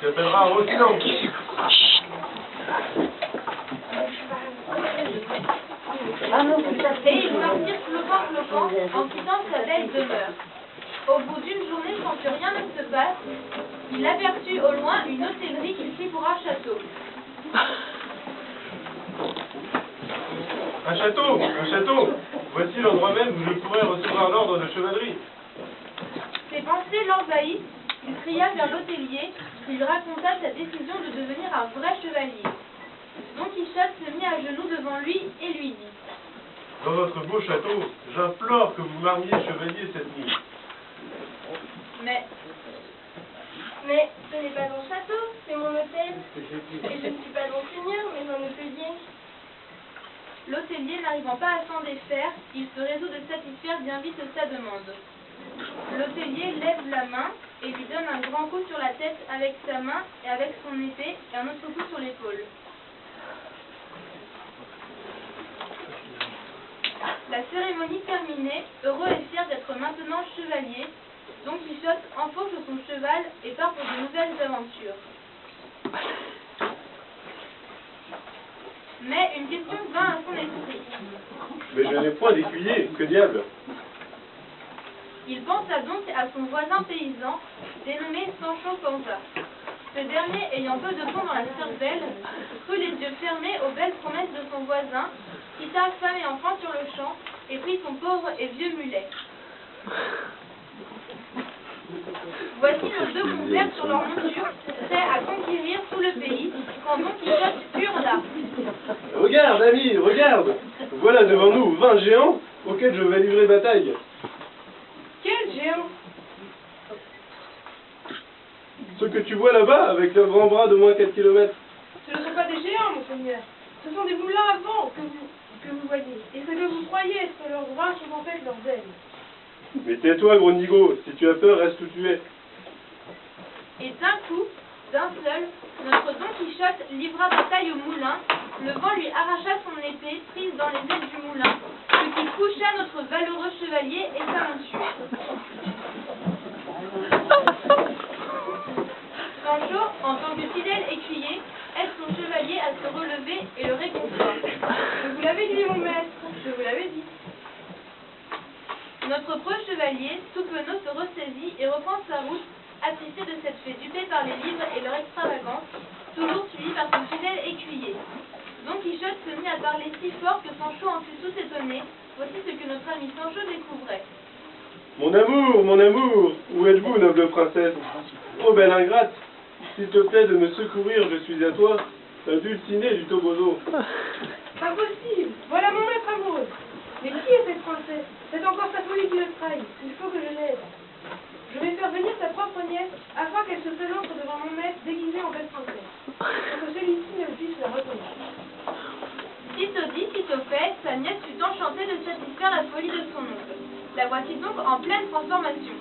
Tu appelleras Rossignol. Et ils partirent flottant en quittant sa belle demeure. Au bout d'une journée, sans que rien ne se passe, il aperçut au loin une hôtellerie qu'il prit pour un château. Un château, un château. Voici l'endroit même où je pourrais recevoir l'ordre de chevalerie. Ses pensées l'envahissent, il cria vers l'hôtelier, qui lui raconta sa décision de devenir un vrai chevalier. Don Quichotte se mit à genoux devant lui et lui dit: Dans votre beau château, j'implore que vous m'armiez chevalier cette nuit. Mais ce n'est pas mon château, c'est mon hôtel. Et je ne suis pas mon seigneur, mais mon hôtelier. L'hôtelier n'arrivant pas à s'en défaire, il se résout de satisfaire bien vite sa demande. L'hôtelier lève la main et lui donne un grand coup sur la tête avec sa main et avec son épée et un autre coup sur l'épaule. La cérémonie terminée, heureux et fier d'être maintenant chevalier, Don Quichotte enfourche son cheval et part pour de nouvelles aventures. Mais une question vint à son esprit. Mais je n'ai point d'écuyer, que diable? Il pensa donc à son voisin paysan, dénommé Sancho Panza. Ce dernier, ayant peu de plomb dans la cervelle, crut les yeux fermés aux belles promesses de son voisin, quitta femme et enfant sur le champ, et prit son pauvre et vieux mulet. Voici nos deux compères sur leur monture, prêts à conquérir tout le pays, quand Don Quichotte hurla. Regarde, ami, regarde! Voilà devant nous 20 géants auxquels je vais livrer bataille. Quel géant! Ceux que tu vois là-bas, avec leurs grands bras de moins 4 kilomètres. Ce ne sont pas des géants, mon seigneur. Ce sont des moulins à vent que vous voyez. Et ce que vous croyez être leurs bras sont en fait leurs ailes. Mais tais-toi, gros nigo, si tu as peur, reste où tu es. Et d'un coup, d'un seul, notre Don Quichotte livra bataille au moulin, le vent lui arracha son épée prise dans les ailes du moulin, ce qui coucha notre valeureux chevalier et sa monture. Sancho, en tant que fidèle écuyer, aide son chevalier à se relever et le réconforte. Je vous l'avais dit, mon maître. Je vous l'avais dit. Notre preux chevalier, tout penaud, se ressaisit et reprend sa route, assisté de cette fée dupée par les livres et leur extravagance, toujours suivi par son fidèle écuyer. Don Quichotte se mit à parler si fort que Sancho en fut tout étonné. Voici ce que notre ami Sancho découvrait. Mon amour, où êtes-vous, noble princesse? Oh, belle ingrate, s'il te plaît de me secourir, je suis à toi, un dulciné du Toboso. Impossible. Voilà mon maître amoureux. Mais qui est cette princesse? C'est encore sa folie qui le trahit. Il faut que je l'aide. Je vais faire venir sa propre nièce afin qu'elle se présente devant mon maître déguisée en belle princesse, pour que celui-ci ne puisse la reconnaître. Sitôt dit, sitôt fait, sa nièce fut enchantée de satisfaire la folie de son oncle. La voici donc en pleine transformation.